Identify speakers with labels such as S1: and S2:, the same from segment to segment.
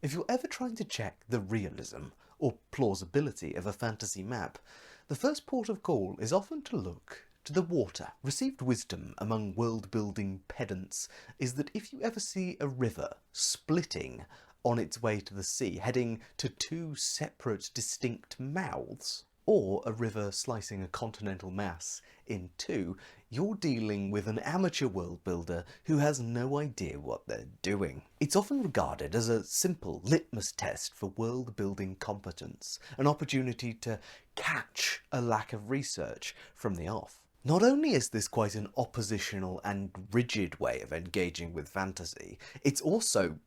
S1: If you're ever trying to check the realism or plausibility of a fantasy map, the first port of call is often to look to the water. Received wisdom among world-building pedants is that if you ever see a river splitting on its way to the sea, heading to two separate distinct mouths, or a river slicing a continental mass in two, you're dealing with an amateur world builder who has no idea what they're doing. It's often regarded as a simple litmus test for world building competence, an opportunity to catch a lack of research from the off. Not only is this quite an oppositional and rigid way of engaging with fantasy, it's also,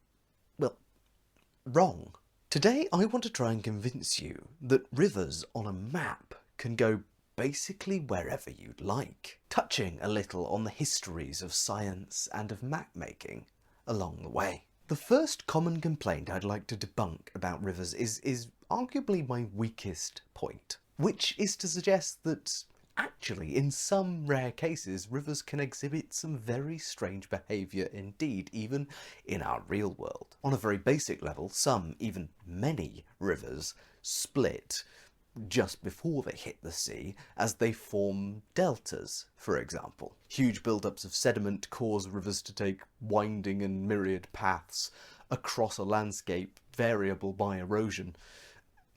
S1: well, wrong. Today I want to try and convince you that rivers on a map can go basically wherever you'd like, touching a little on the histories of science and of map making along the way. The first common complaint I'd like to debunk about rivers is arguably my weakest point, which is to suggest that actually, in some rare cases, rivers can exhibit some very strange behaviour indeed, even in our real world. On a very basic level, some, even many, rivers split just before they hit the sea as they form deltas, for example. Huge build-ups of sediment cause rivers to take winding and myriad paths across a landscape variable by erosion,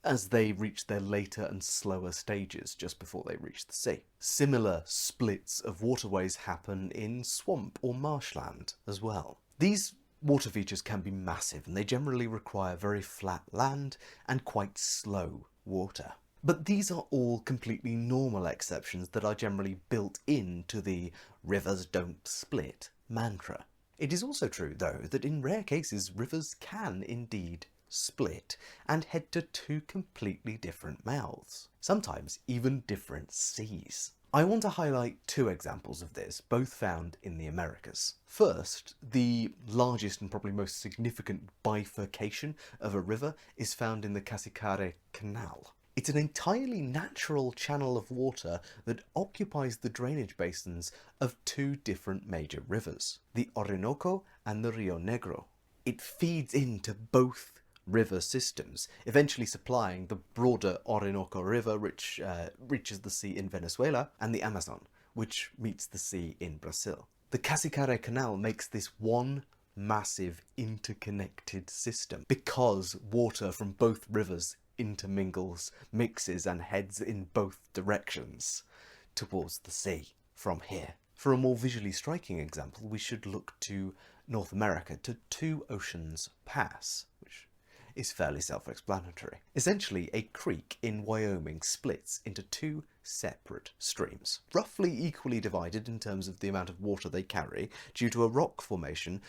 S1: as they reach their later and slower stages just before they reach the sea. Similar splits of waterways happen in swamp or marshland as well. These water features can be massive and they generally require very flat land and quite slow water. But these are all completely normal exceptions that are generally built into the rivers don't split mantra. It is also true, though, that in rare cases rivers can indeed split and head to two completely different mouths, sometimes even different seas. I want to highlight two examples of this, both found in the Americas. First, the largest and probably most significant bifurcation of a river is found in the Casicare Canal. It's an entirely natural channel of water that occupies the drainage basins of two different major rivers, the Orinoco and the Rio Negro. It feeds into both river systems, eventually supplying the broader Orinoco River, which reaches the sea in Venezuela, and the Amazon, which meets the sea in Brazil. The Casicare Canal makes this one massive interconnected system because water from both rivers intermingles, mixes, and heads in both directions towards the sea from here. For a more visually striking example, we should look to North America, to Two Oceans Pass, which is fairly self-explanatory. Essentially, a creek in Wyoming splits into two separate streams, roughly equally divided in terms of the amount of water they carry, due to a rock formation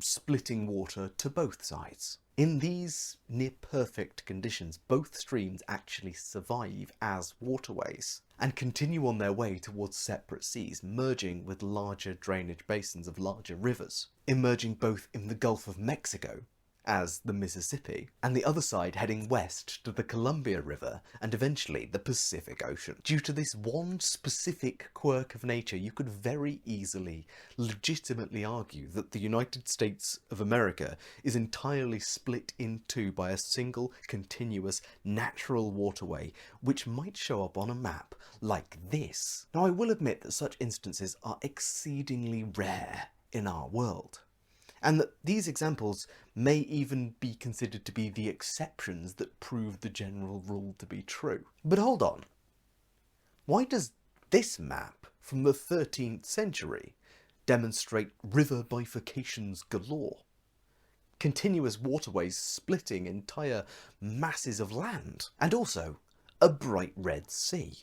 S1: splitting water to both sides. In these near-perfect conditions, both streams actually survive as waterways and continue on their way towards separate seas, merging with larger drainage basins of larger rivers, emerging both in the Gulf of Mexico as the Mississippi, and the other side heading west to the Columbia River and eventually the Pacific Ocean. Due to this one specific quirk of nature, you could very easily, legitimately argue that the United States of America is entirely split in two by a single, continuous, natural waterway, which might show up on a map like this. Now, I will admit that such instances are exceedingly rare in our world, and that these examples may even be considered to be the exceptions that prove the general rule to be true. But hold on. Why does this map from the 13th century demonstrate river bifurcations galore? Continuous waterways splitting entire masses of land, and also a bright red sea.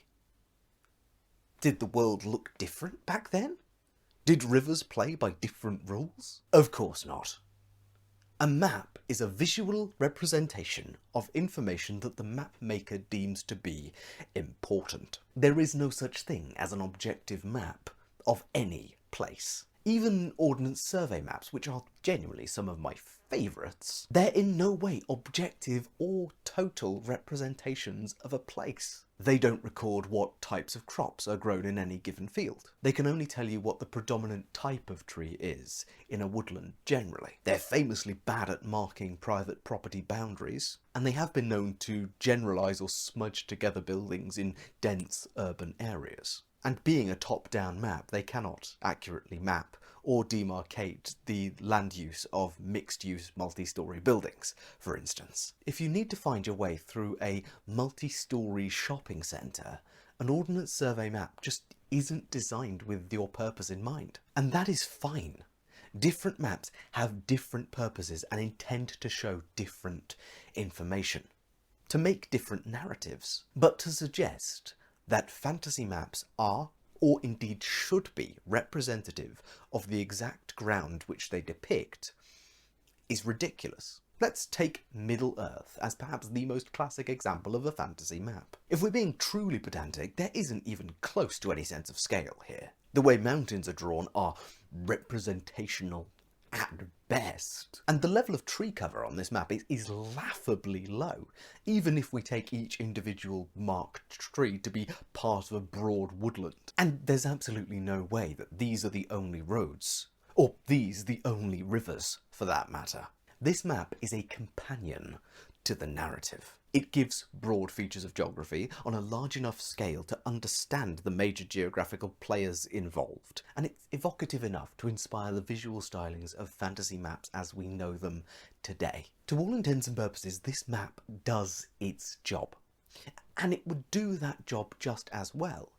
S1: Did the world look different back then? Did rivers play by different rules? Of course not. A map is a visual representation of information that the map maker deems to be important. There is no such thing as an objective map of any place. Even Ordnance Survey maps, which are genuinely some of my favourites, they're in no way objective or total representations of a place. They don't record what types of crops are grown in any given field. They can only tell you what the predominant type of tree is in a woodland generally. They're famously bad at marking private property boundaries, and they have been known to generalise or smudge together buildings in dense urban areas. And being a top-down map, they cannot accurately map or demarcate the land use of mixed-use multi-storey buildings, for instance. If you need to find your way through a multi-storey shopping centre, an Ordnance Survey map just isn't designed with your purpose in mind. And that is fine. Different maps have different purposes and intend to show different information, to make different narratives. But to suggest that fantasy maps are, or indeed should be, representative of the exact ground which they depict is ridiculous. Let's take Middle-earth as perhaps the most classic example of a fantasy map. If we're being truly pedantic, there isn't even close to any sense of scale here. The way mountains are drawn are representational at best. And the level of tree cover on this map is laughably low, even if we take each individual marked tree to be part of a broad woodland. And there's absolutely no way that these are the only roads, or these the only rivers for that matter. This map is a companion to the narrative. It gives broad features of geography on a large enough scale to understand the major geographical players involved, and it's evocative enough to inspire the visual stylings of fantasy maps as we know them today. To all intents and purposes, this map does its job, and it would do that job just as well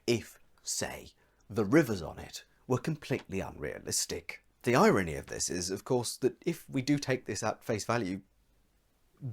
S1: if, say, the rivers on it were completely unrealistic. The irony of this is, of course, that if we do take this at face value,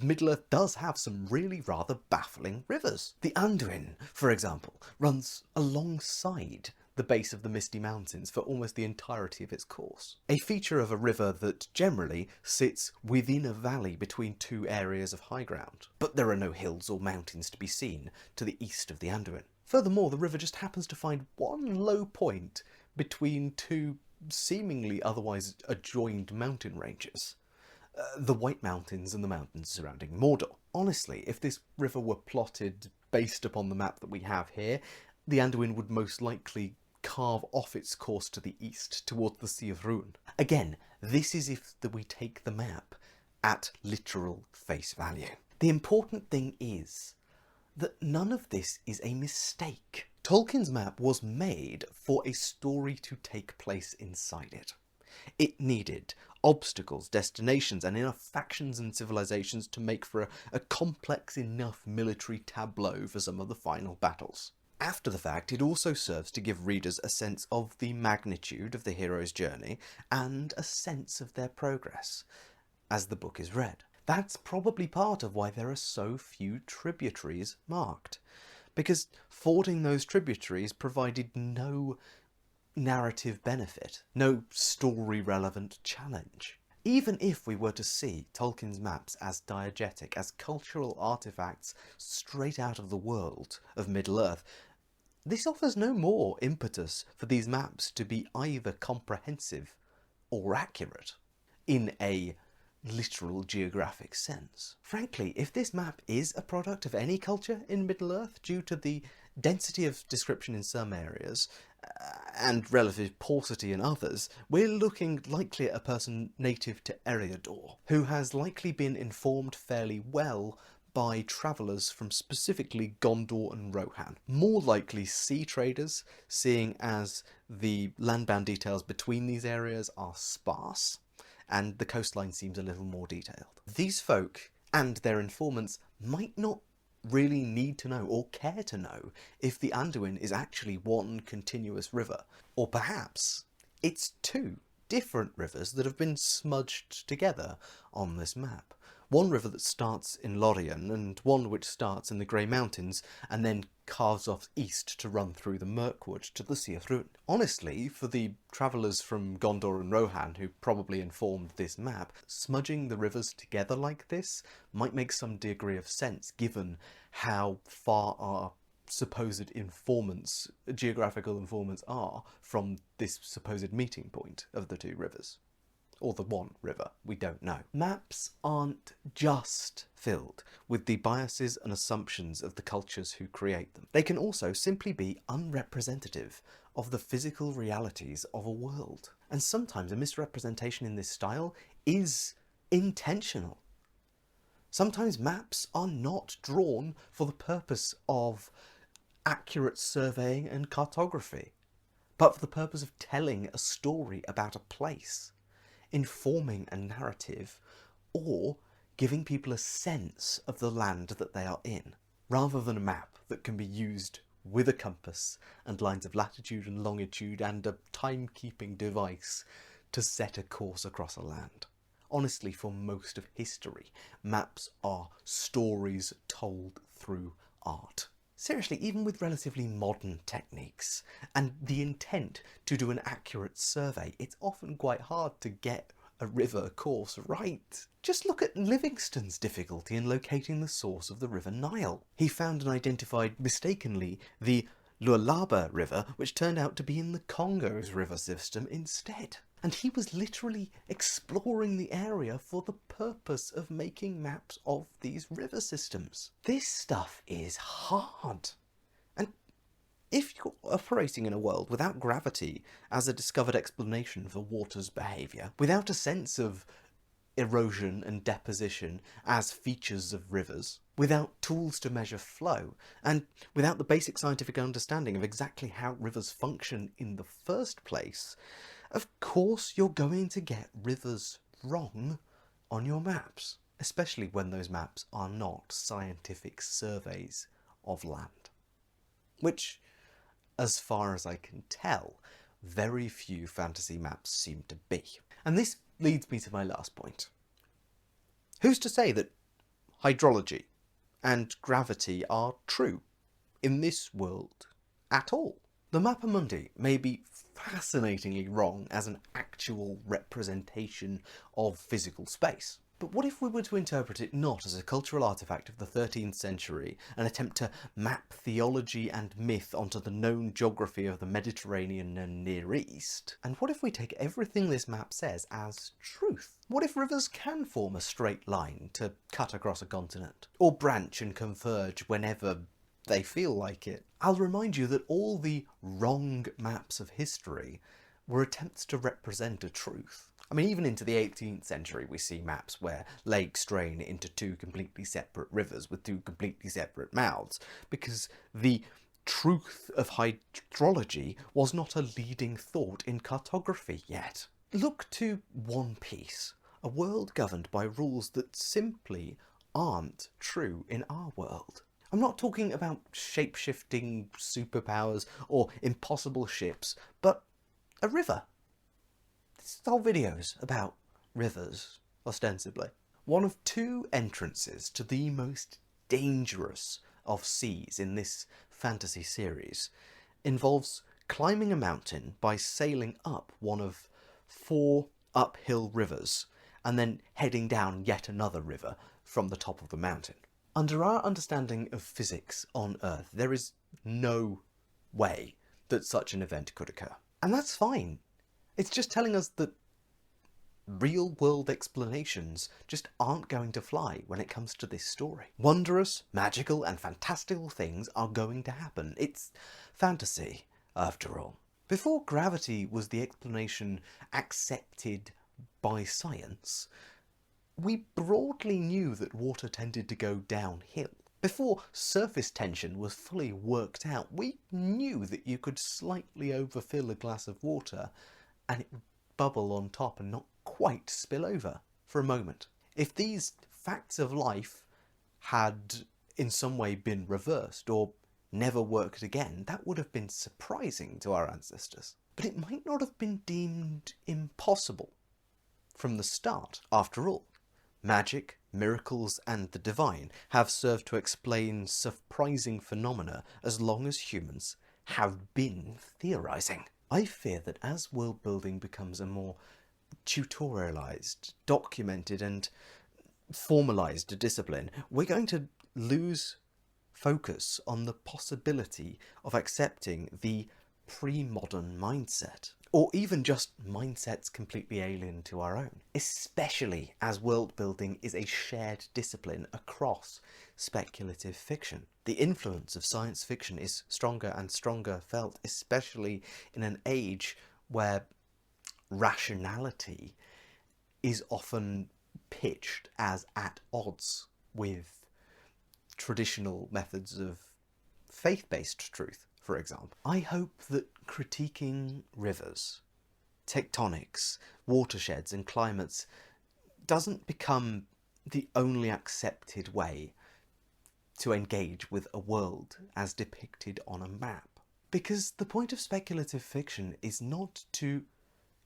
S1: Middle-earth does have some really rather baffling rivers. The Anduin, for example, runs alongside the base of the Misty Mountains for almost the entirety of its course. A feature of a river that generally sits within a valley between two areas of high ground. But there are no hills or mountains to be seen to the east of the Anduin. Furthermore, the river just happens to find one low point between two seemingly otherwise adjoined mountain ranges. The White Mountains and the mountains surrounding Mordor. Honestly, if this river were plotted based upon the map that we have here, the Anduin would most likely carve off its course to the east towards the Sea of Ruin. Again, this is if we take the map at literal face value. The important thing is that none of this is a mistake. Tolkien's map was made for a story to take place inside it. It needed obstacles, destinations, and enough factions and civilizations to make for a complex enough military tableau for some of the final battles. After the fact, it also serves to give readers a sense of the magnitude of the hero's journey and a sense of their progress as the book is read. That's probably part of why there are so few tributaries marked, because fording those tributaries provided no narrative benefit, no story-relevant challenge. Even if we were to see Tolkien's maps as diegetic, as cultural artifacts straight out of the world of Middle-earth, this offers no more impetus for these maps to be either comprehensive or accurate in a literal geographic sense. Frankly, if this map is a product of any culture in Middle-earth due to the density of description in some areas and relative paucity in others, we're looking likely at a person native to Eriador, who has likely been informed fairly well by travellers from specifically Gondor and Rohan. More likely sea traders, seeing as the landbound details between these areas are sparse, and the coastline seems a little more detailed. These folk and their informants might not really need to know or care to know if the Anduin is actually one continuous river, or perhaps it's two different rivers that have been smudged together on this map. One river that starts in Lorien and one which starts in the Grey Mountains and then carves off east to run through the Mirkwood to the Sea of Ruin. Honestly, for the travellers from Gondor and Rohan who probably informed this map, smudging the rivers together like this might make some degree of sense given how far our supposed informants, geographical informants, are from this supposed meeting point of the two rivers. Or the one river, we don't know. Maps aren't just filled with the biases and assumptions of the cultures who create them. They can also simply be unrepresentative of the physical realities of a world. And sometimes a misrepresentation in this style is intentional. Sometimes maps are not drawn for the purpose of accurate surveying and cartography, but for the purpose of telling a story about a place, informing a narrative, or giving people a sense of the land that they are in, rather than a map that can be used with a compass and lines of latitude and longitude and a timekeeping device to set a course across a land. Honestly, for most of history, maps are stories told through art. Seriously, even with relatively modern techniques and the intent to do an accurate survey, it's often quite hard to get a river course right. Just look at Livingstone's difficulty in locating the source of the River Nile. He found and identified mistakenly the Lualaba River, which turned out to be in the Congo's river system instead. And he was literally exploring the area for the purpose of making maps of these river systems. This stuff is hard. And if you're operating in a world without gravity as a discovered explanation for water's behaviour, without a sense of erosion and deposition as features of rivers, without tools to measure flow, and without the basic scientific understanding of exactly how rivers function in the first place, of course you're going to get rivers wrong on your maps, especially when those maps are not scientific surveys of land. Which, as far as I can tell, very few fantasy maps seem to be. And this leads me to my last point. Who's to say that hydrology and gravity are true in this world at all? The Mappa Mundi may be fascinatingly wrong as an actual representation of physical space. But what if we were to interpret it not as a cultural artefact of the 13th century, an attempt to map theology and myth onto the known geography of the Mediterranean and Near East? And what if we take everything this map says as truth? What if rivers can form a straight line to cut across a continent? Or branch and converge whenever they feel like it? I'll remind you that all the wrong maps of history were attempts to represent a truth. I mean, even into the 18th century we see maps where lakes drain into two completely separate rivers with two completely separate mouths, because the truth of hydrology was not a leading thought in cartography yet. Look to One Piece, a world governed by rules that simply aren't true in our world. I'm not talking about shape-shifting superpowers or impossible ships, but a river. This whole video's about rivers, ostensibly. One of two entrances to the most dangerous of seas in this fantasy series involves climbing a mountain by sailing up one of 4 uphill rivers and then heading down yet another river from the top of the mountain. Under our understanding of physics on Earth, there is no way that such an event could occur. And that's fine. It's just telling us that real-world explanations just aren't going to fly when it comes to this story. Wondrous, magical, and fantastical things are going to happen. It's fantasy, after all. Before gravity was the explanation accepted by science, we broadly knew that water tended to go downhill. Before surface tension was fully worked out, we knew that you could slightly overfill a glass of water and it would bubble on top and not quite spill over for a moment. If these facts of life had in some way been reversed or never worked again, that would have been surprising to our ancestors. But it might not have been deemed impossible from the start. After all, magic, miracles, and the divine have served to explain surprising phenomena as long as humans have been theorizing. I fear that as world building becomes a more tutorialized, documented, and formalized discipline, we're going to lose focus on the possibility of accepting the pre-modern mindset, or even just mindsets completely alien to our own, especially as world building is a shared discipline across speculative fiction. The influence of science fiction is stronger and stronger felt, especially in an age where rationality is often pitched as at odds with traditional methods of faith-based truth, for example. I hope that critiquing rivers, tectonics, watersheds and climates doesn't become the only accepted way to engage with a world as depicted on a map. Because the point of speculative fiction is not to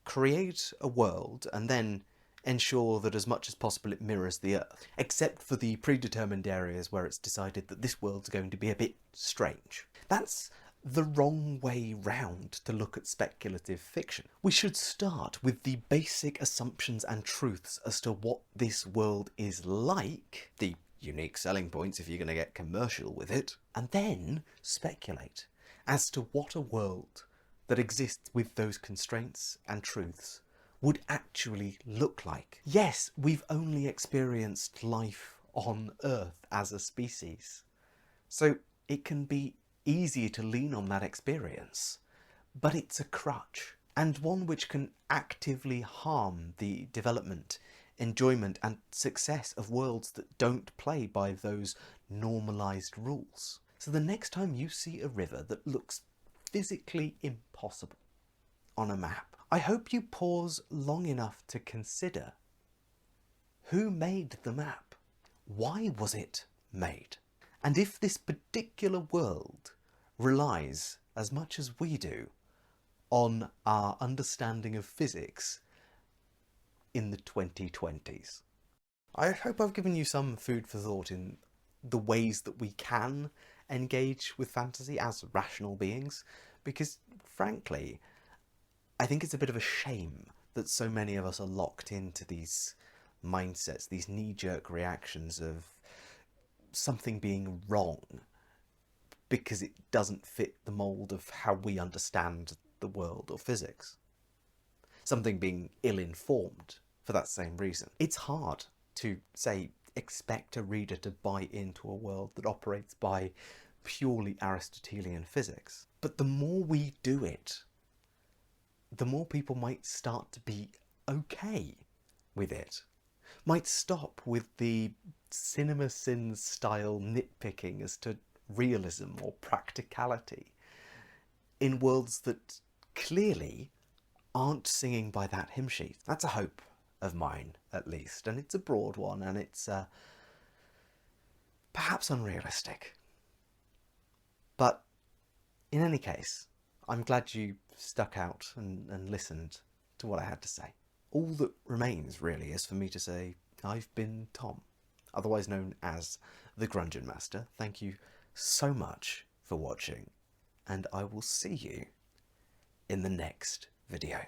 S1: create a world and then ensure that as much as possible it mirrors the Earth, except for the predetermined areas where it's decided that this world's going to be a bit strange. That's the wrong way round to look at speculative fiction. We should start with the basic assumptions and truths as to what this world is like, the unique selling points if you're going to get commercial with it, and then speculate as to what a world that exists with those constraints and truths would actually look like. Yes, we've only experienced life on Earth as a species, so it can be easier to lean on that experience, but it's a crutch, and one which can actively harm the development, enjoyment and success of worlds that don't play by those normalised rules. So the next time you see a river that looks physically impossible on a map, I hope you pause long enough to consider who made the map? Why was it made? And if this particular world relies, as much as we do, on our understanding of physics in the 2020s. I hope I've given you some food for thought in the ways that we can engage with fantasy as rational beings, because frankly, I think it's a bit of a shame that so many of us are locked into these mindsets, these knee-jerk reactions of something being wrong because it doesn't fit the mould of how we understand the world or physics. Something being ill-informed for that same reason. It's hard to, say, expect a reader to buy into a world that operates by purely Aristotelian physics. But the more we do it, the more people might start to be okay with it. Might stop with the CinemaSins style nitpicking as to realism or practicality in worlds that clearly aren't singing by that hymn sheet. That's a hope of mine, at least, and it's a broad one, and it's perhaps unrealistic. But in any case, I'm glad you stuck out and listened to what I had to say. All that remains, really, is for me to say, I've been Tom, otherwise known as the thegrungeonmaster. Thank you so much for watching, and I will see you in the next video.